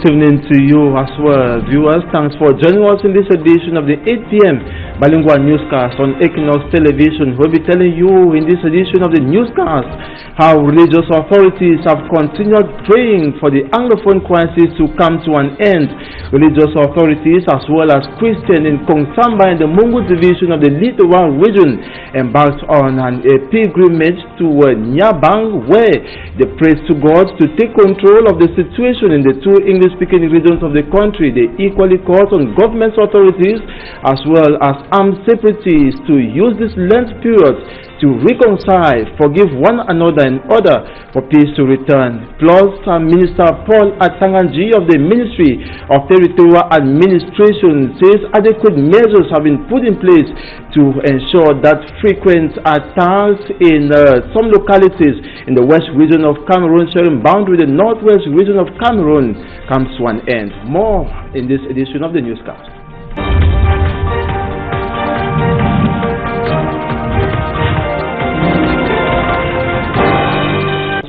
good evening to you as well, viewers. Thanks for joining us in this edition of the 8 p.m. bilingual newscast on Equinox Television. We'll be telling you in this edition of the newscast how religious authorities have continued praying for the Anglophone crisis to come to an end. Religious authorities as well as Christians in Kongsamba in the Mungu division of the Littoral region embarked on a pilgrimage to Nyabang, where they prayed to God to take control of the situation in the two English-speaking regions of the country. They equally called on government authorities as well as armed separatists to use this Lent period to reconcile, forgive one another in order for peace to return. Plus, Minister Paul Atanganji of the Ministry of Territorial Administration says adequate measures have been put in place to ensure that frequent attacks in some localities in the west region of Cameroon, sharing boundary with the northwest region of Cameroon, comes to an end. More in this edition of the newscast.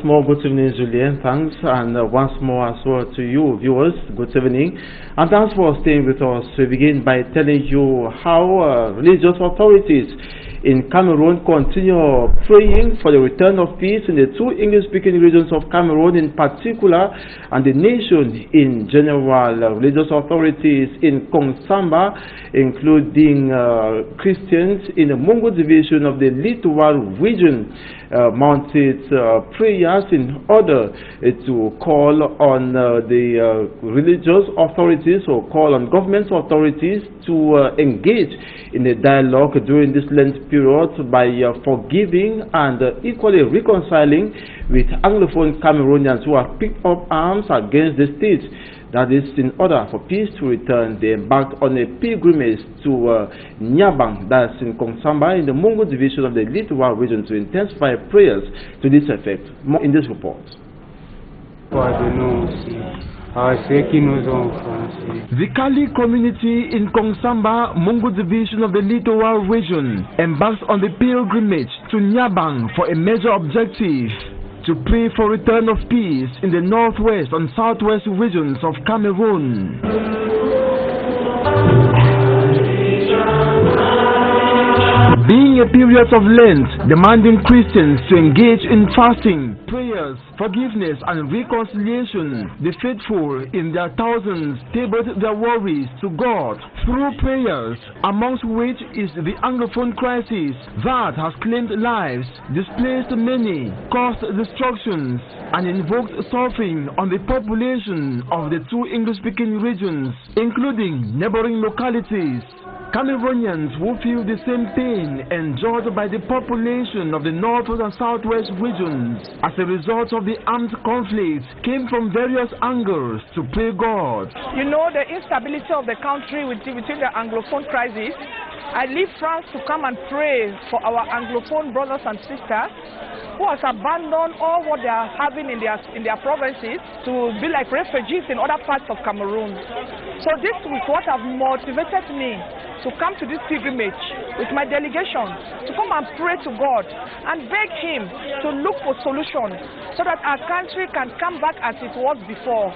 Good evening, Julien. Thanks, and once more as well to you, viewers. Good evening, and thanks for staying with us. We begin by telling you how religious authorities in Cameroon continue praying for the return of peace in the two English-speaking regions of Cameroon in particular, and the nation in general. Religious authorities in Kongsamba, including Christians in the Mungu division of the Littoral region, mounted prayers in order to call on the religious authorities, or call on government authorities to engage in a dialogue during this Lent period by forgiving and equally reconciling with Anglophone Cameroonians who have picked up arms against the state. That is, in order for peace to return, they embarked on a pilgrimage to Nyabang, that's in Kongsamba, in the Mungu division of the Littoral region, to intensify prayers to this effect. More in this report. The Kali community in Kongsamba, Mungu division of the Littoral region, embarks on the pilgrimage to Nyabang for a major objective: to pray for return of peace in the northwest and southwest regions of Cameroon. Being a period of Lent, demanding Christians to engage in fasting, prayers, forgiveness and reconciliation, the faithful in their thousands tabled their worries to God through prayers, amongst which is the Anglophone crisis that has claimed lives, displaced many, caused destructions, and invoked suffering on the population of the two English-speaking regions, including neighboring localities. Cameroonians who feel the same pain endured by the population of the northwest and southwest regions as a result of the armed conflict came from various angles to pray God. You know, the instability of the country between the Anglophone crisis. I leave France to come and pray for our Anglophone brothers and sisters who has abandoned all what they are having in their provinces to be like refugees in other parts of Cameroon. So this is what has motivated me to come to this pilgrimage with my delegation, to come and pray to God and beg Him to look for solutions so that our country can come back as it was before.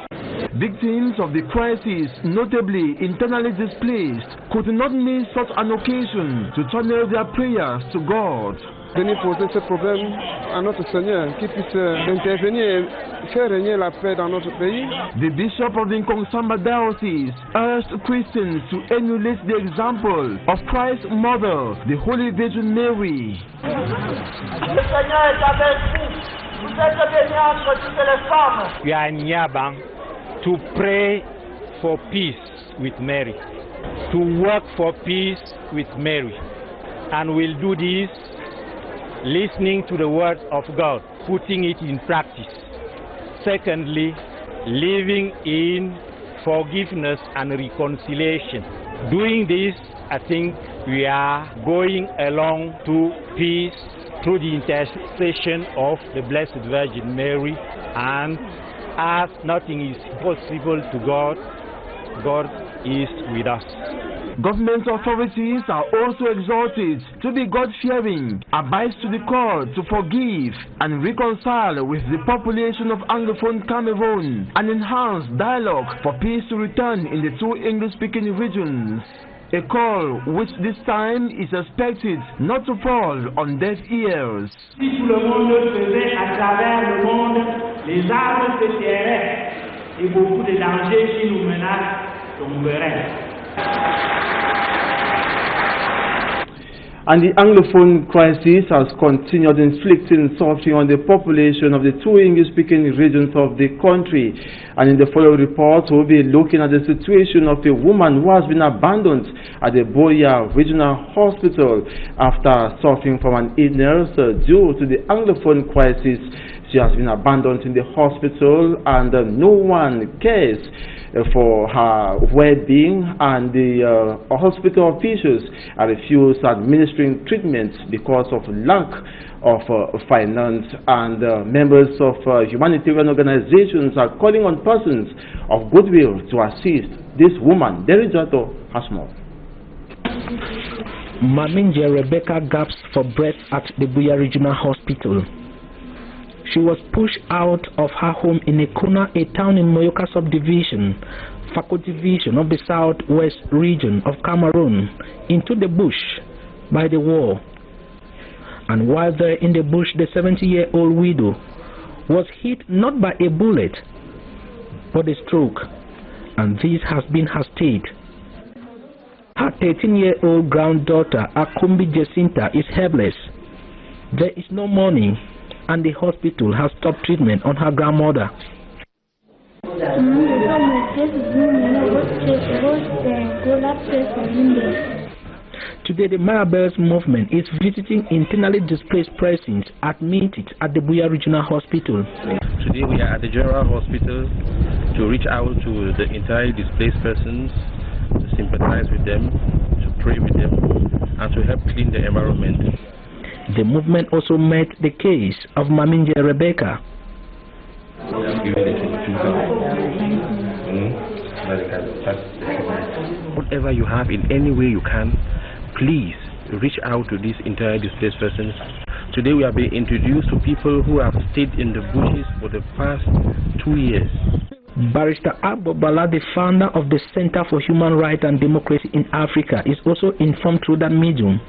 Victims of the crisis, notably internally displaced, could not miss such an occasion to channel their prayers to God. Venir poser ce problème à notre Seigneur, qui puisse intervenir et faire régner la paix dans notre pays. The Bishop of the Kongsamba Diocese urged Christians to emulate the example of Christ's mother, the Holy Virgin Mary. Le Seigneur est avec vous. Vous êtes bénis entre toutes les femmes. We are in Nyabang to pray for peace with Mary, to work for peace with Mary, and we'll do this listening to the word of God, putting it in practice. Secondly, living in forgiveness and reconciliation. Doing this, I think we are going along to peace through the intercession of the Blessed Virgin Mary, and as nothing is possible to God, God is with us. Government authorities are also exhorted to be God-fearing, advise to the court to forgive and reconcile with the population of Anglophone Cameroon and enhance dialogue for peace to return in the two English-speaking regions. A call which this time is expected not to fall on deaf ears. Si tout le monde faisait à travers le monde, les arbres se tairaient et beaucoup de dangers qui nous menacent tomberaient. And the Anglophone crisis has continued inflicting suffering on the population of the two English-speaking regions of the country. And in the following report, we'll be looking at the situation of a woman who has been abandoned at the Boya Regional Hospital after suffering from an illness due to the Anglophone crisis. She has been abandoned in the hospital and no one cares for her well-being, and the hospital officials are refused administering treatment because of lack of finance, and members of humanitarian organizations are calling on persons of goodwill to assist this woman. Derijato has more. Maminje Rebecca gasped for breath at the Buya Regional Hospital. She was pushed out of her home in EQUINOXE, a town in Moyoka subdivision, Fako division of the southwest region of Cameroon, into the bush by the war. And while there in the bush, the 70-year-old widow was hit not by a bullet, but a stroke, and this has been her state. Her 13-year-old granddaughter, Akumbi Jacinta, is helpless. There is no money, and the hospital has stopped treatment on her grandmother. Today, the Marabels movement is visiting internally displaced persons admitted at the Buya Regional Hospital. Today, we are at the General Hospital to reach out to the internally displaced persons, to sympathize with them, to pray with them, and to help clean the environment. The movement also met the case of Maminje Rebecca. Whatever you have, in any way you can, please reach out to these internally displaced persons. Today we are being introduced to people who have stayed in the bushes for the past 2 years. Barrister Abbo Bala, the founder of the Center for Human Rights and Democracy in Africa, is also informed through that medium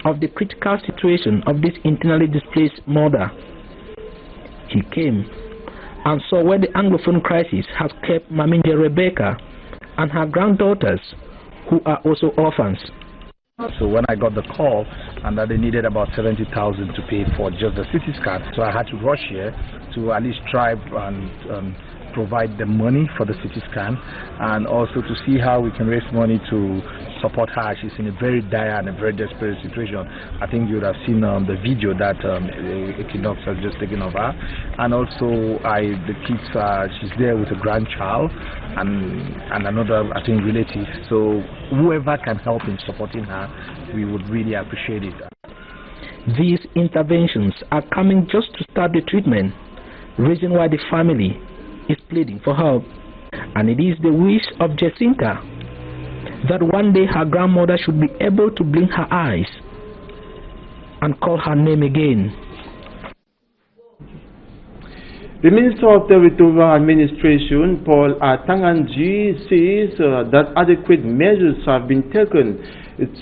of the critical situation of this internally displaced mother. He came and saw where the Anglophone crisis has kept Maminje Rebecca and her granddaughters, who are also orphans. So when I got the call and that they needed about 70,000 to pay for just the CT scan, so I had to rush here to at least try and provide the money for the CT scan, and also to see how we can raise money to support her. She's in a very dire and a very desperate situation. I think you would have seen the video that EQUINOXE has just taken of her, and also the kids, she's there with a grandchild and another, I think, relative. So whoever can help in supporting her, we would really appreciate it. These interventions are coming just to start the treatment, reason why the family is pleading for help. And it is the wish of Jacinta that one day her grandmother should be able to blink her eyes and call her name again. The Minister of Territorial Administration, Paul Atanganji, says that adequate measures have been taken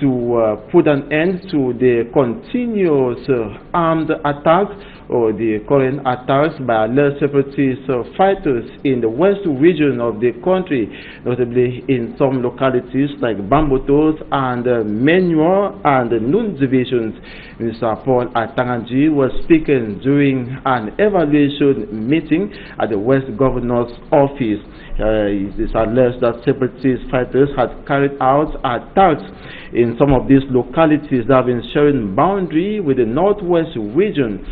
to put an end to the continuous armed attacks or the current attacks by alleged separatist fighters in the west region of the country, notably in some localities like Bambotos and Menuo and Nun divisions. Mr. Paul Atanganji was speaking during an evaluation meeting at the West Governor's office. It is alleged that separatist fighters had carried out attacks in some of these localities that have been sharing boundary with the northwest region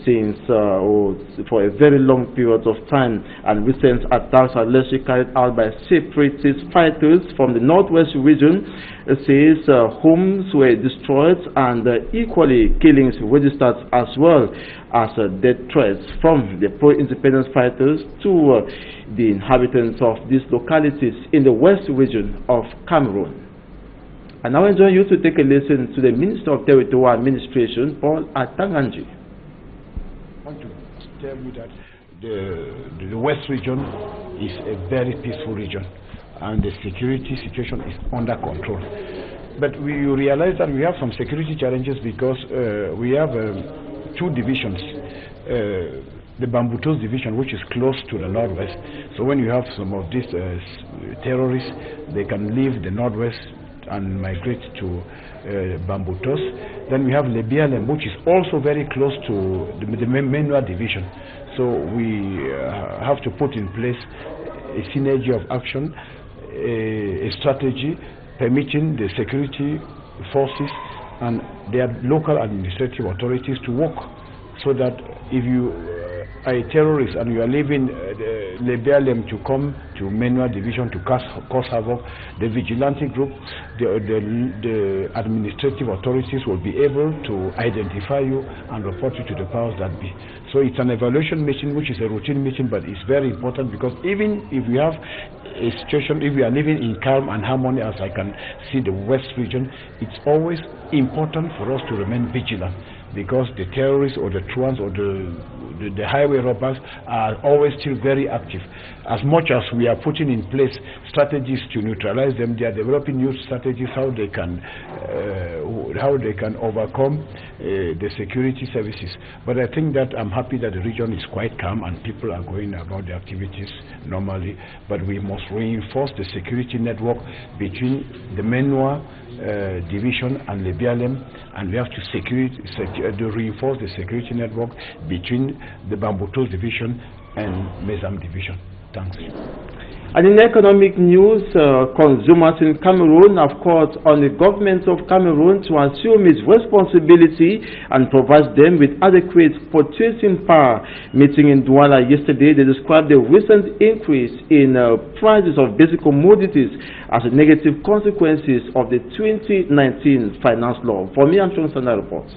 since for a very long period of time, and recent attacks are allegedly carried out by separatist fighters from the northwest region. It says homes were destroyed and equally killings registered, as well as death threats from the pro-independence fighters to the inhabitants of these localities in the west region of Cameroon. And now I join you to take a listen to the Minister of Territorial Administration, Paul Atanganji. I want to tell you that the West region is a very peaceful region and the security situation is under control. But we realize that we have some security challenges because we have 2 divisions. The Bambutos division, which is close to the northwest. So when you have some of these terrorists, they can leave the northwest and migrate to Bambutos. Then we have Lebialem, which is also very close to the Menua division. So we have to put in place a synergy of action, a strategy permitting the security forces and their local administrative authorities to work so that if you are a terrorist and you are leaving Lebialem to come to Menua division to cause havoc, the vigilante group, the administrative authorities will be able to identify you and report you to the powers that be. So it's an evaluation mission, which is a routine mission, but it's very important because even if we have a situation, if we are living in calm and harmony, as I can see the West region, it's always important for us to remain vigilant because the terrorists or the truants or the highway robbers are always still very active. As much as we are putting in place strategies to neutralize them, they are developing new strategies how they can overcome the security services. But I think that I'm happy that the region is quite calm and people are going about their activities normally. But we must reinforce the security network between the Menua division and Lebialem, and we have to reinforce the security network between the Bambutos division and Mezam division. Thanks. And in economic news, consumers in Cameroon have called on the government of Cameroon to assume its responsibility and provide them with adequate purchasing power. Meeting in Douala yesterday, they described the recent increase in prices of basic commodities as a negative consequences of the 2019 finance law. For me, I'm showing Standard reports.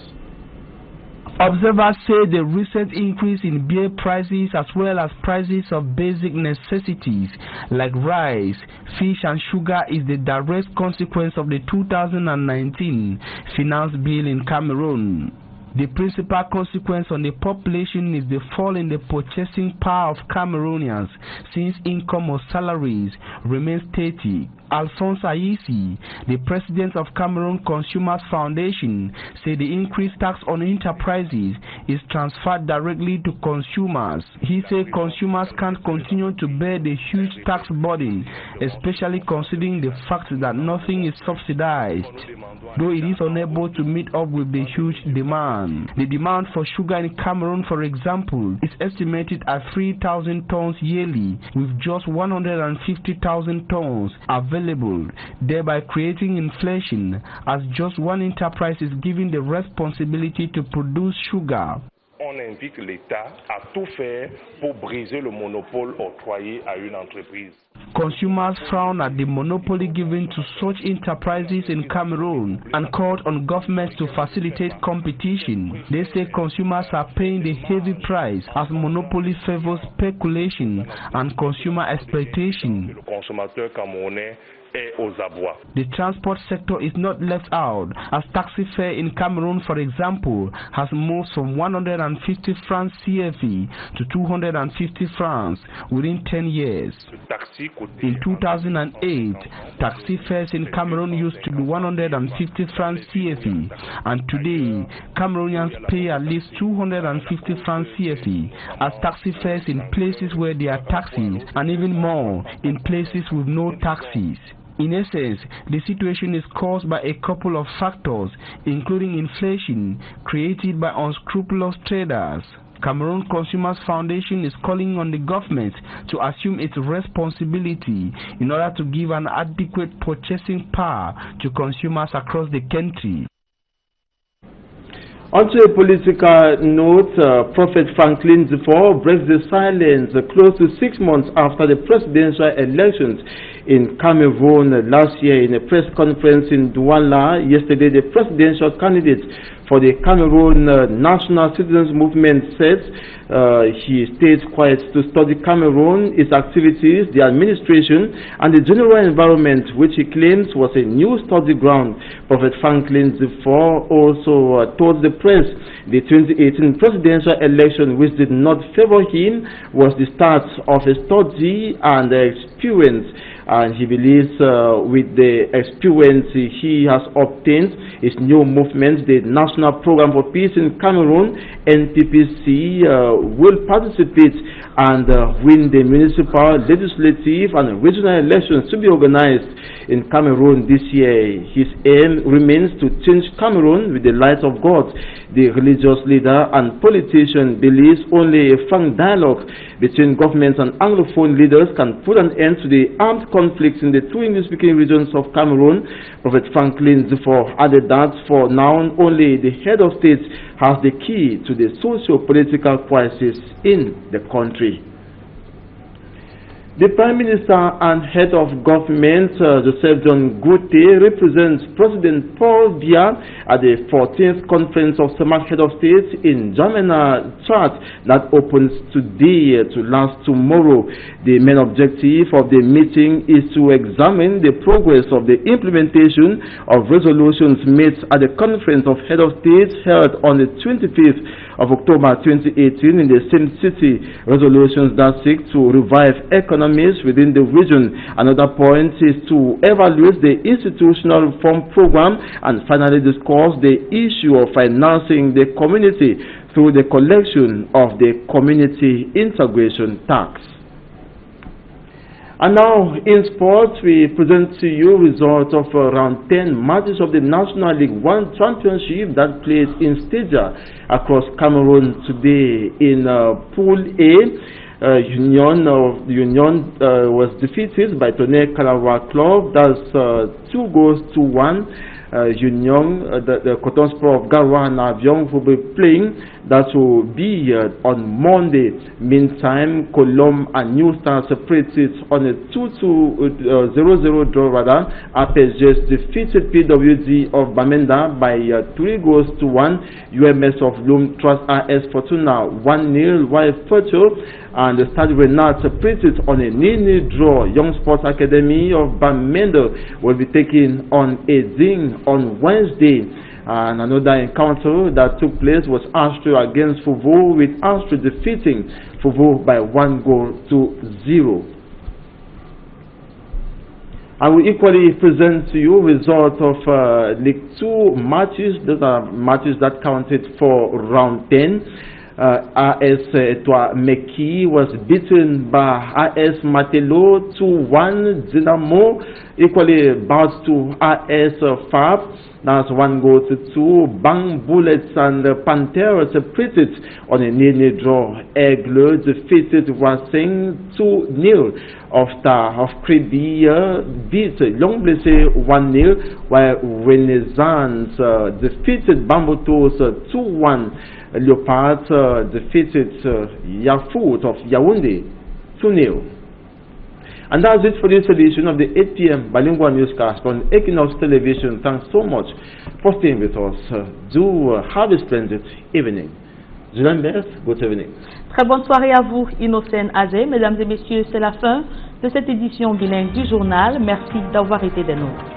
Observers say the recent increase in beer prices as well as prices of basic necessities like rice, fish and sugar is the direct consequence of the 2019 finance bill in Cameroon. The principal consequence on the population is the fall in the purchasing power of Cameroonians since income or salaries remain static. Alphonse Aïssi, the president of Cameroon Consumers Foundation, said the increased tax on enterprises is transferred directly to consumers. He said consumers can't continue to bear the huge tax burden, especially considering the fact that nothing is subsidized, though it is unable to meet up with the huge demand. The demand for sugar in Cameroon, for example, is estimated at 3,000 tons yearly, with just 150,000 tons available, thereby creating inflation, as just one enterprise is given the responsibility to produce sugar. On invite l'État à tout faire pour briser le monopole octroyé à une entreprise. Consumers frown at the monopoly given to such enterprises in Cameroon and called on governments to facilitate competition. They say consumers are paying the heavy price as monopoly favors speculation and consumer exploitation. Le consommateur camerounais est aux abois. The transport sector is not left out, as taxi fare in Cameroon, for example, has moved from 150 francs CFE to 250 francs within 10 years. In 2008, taxi fares in Cameroon used to be 150 francs CFE, and today, Cameroonians pay at least 250 francs CFE as taxi fares in places where there are taxis, and even more in places with no taxis. In essence, the situation is caused by a couple of factors, including inflation created by unscrupulous traders. Cameroon Consumers Foundation is calling on the government to assume its responsibility in order to give an adequate purchasing power to consumers across the country. Onto a political note, Prophet Franklin Dufour breaks the silence close to 6 months after the presidential elections. in Cameroon last year. In a press conference in Douala yesterday, the presidential candidate for the Cameroon National Citizens Movement said he stayed quiet to study Cameroon, its activities, the administration, and the general environment, which he claims was a new study ground. Prophet Franklin Zifor also told the press the 2018 presidential election, which did not favor him, was the start of a study and experience. And he believes with the experience he has obtained, his new movement, the National Program for Peace in Cameroon, NPPC, will participate and win the municipal, legislative, and regional elections to be organized in Cameroon this year. His aim remains to change Cameroon with the light of God. The religious leader and politician believes only a frank dialogue between governments and Anglophone leaders can put an end to the armed conflicts in the two English-speaking regions of Cameroon. Prophet Franklin Zifor added that for now only the head of state has the key to the socio-political crisis in the country. The Prime Minister and Head of Government, Joseph John Gote, represents President Paul Biya at the 14th Conference of CEMAC Head of State in Jamena, Chad, that opens today to last tomorrow. The main objective of the meeting is to examine the progress of the implementation of resolutions made at the Conference of Head of State held on the 25th of October 2018 in the same city. Resolutions that seek to revive economies within the region. Another point is to evaluate the institutional reform program and finally discuss the issue of financing the community through the collection of the community integration tax. And now, in sports, we present to you results of around 10 matches of the National League One Championship that played in Stadia across Cameroon today. In Pool A, Union was defeated by Tonnerre Kalawa Club. That's 2-1. Union, the Cotton Sport of Garoua and Avion will be playing. That will be on Monday. Meantime, Colombe and New Star separated on a 0-0 draw rather. APSGS defeated PWD of Bamenda by 3-1. UMS of Loom Trust AS Fortuna 1-0, while Fertile and the Stade Renard separated on a 0-0 draw. Young Sports Academy of Bamenda will be taking on Eding on Wednesday. And another encounter that took place was Astro against Fauveau, with Astro defeating Fauveau by 1-0. I will equally present to you results of League 2 matches. Those are matches that counted for round 10. AS Etoile Meki was beaten by AS Matelo 2-1. Dynamo equally bounced to AS Fab. That's 1-2. Bang Bullets and Panther separated on a 0-0 draw. Aigle defeated Racing 2-0. Star of Kribia beat Longblessé 1-0, while Renaissance defeated Bambotos 2-1. Leopard defeated Yafoot of Yaoundé 2-0. And that's it for this edition of the 8 p.m. bilingual newscast on Equinox Television. Thanks so much for staying with us. Do have a splendid evening. Je l'embrasse. Good evening. Très bonne soirée à vous, Innocent Azé. Mesdames et messieurs, c'est la fin de cette édition bilingue du journal. Merci d'avoir été des nôtres.